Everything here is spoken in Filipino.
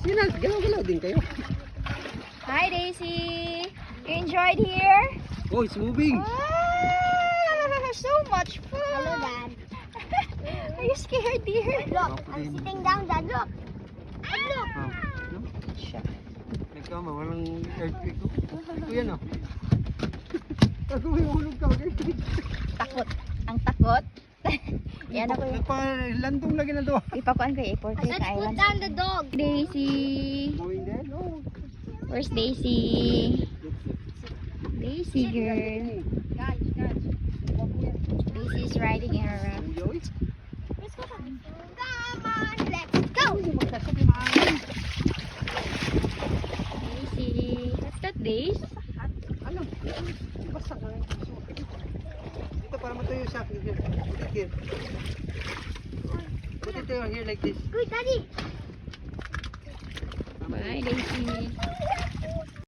Sina, galaw-galaw din kayo. Hi Daisy! You enjoyed here? Oh, it's moving. So much fun! Hello, Dad. Are you scared, dear? Look, I'm sitting down, Dad. Look. Dad, look. Oh, no? Nagkama, walang earthquake ko. Kuya no? Ako may hulog ka, mag-earthquake. Takot. Ang takot. Yan ako yung... Nagpa-landong lagi na doon. Ipakuan ko yung airport Let's sa put island. down the dog. Daisy! Going there? No. Where's Daisy? Daisy girl. Daisy's riding in a raft. Let's go. Come on, let's go. Daisy. What's that, Daisy? Ano? Basta ka. Dito para matuyo siya. Here. Put it here. Put it here like this. Good, Daddy. Bye, Daisy.